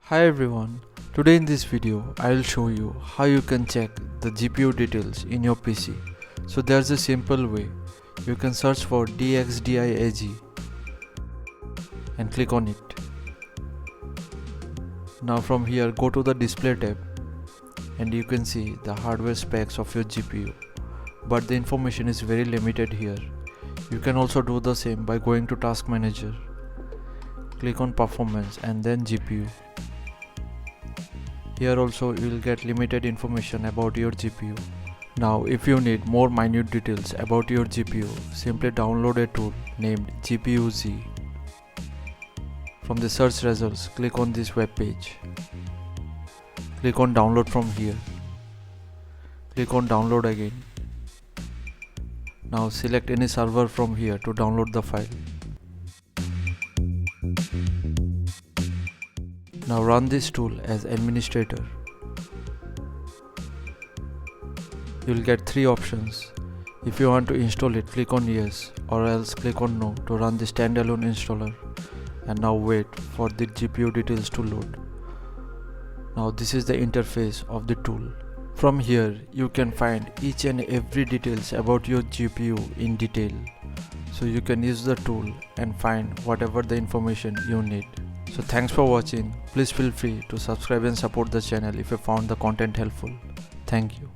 Hi everyone, today in this video I will show you how you can check the GPU details in your PC. So there's a simple way. You can search for DXDIAG and click on it. Now from here go to the display tab and you can see the hardware specs of your GPU. But the information is very limited here. You can also do the same by going to Task Manager. Click on Performance and then GPU. Here also you will get limited information about your GPU. Now if you need more minute details about your GPU, simply download a tool named GPU-Z. From the search results, click on this web page. Click on download from here. Click on download again. Now select any server from here to download the file. Now run this tool as administrator. You will get three options. If you want to install it, click on yes, or else click on no to run the standalone installer. And now wait for the GPU details to load. Now this is the interface of the tool. From here you can find each and every details about your GPU in detail. So you can use the tool and find whatever the information you need. So thanks for watching. Please feel free to subscribe and support the channel if you found the content helpful. Thank you.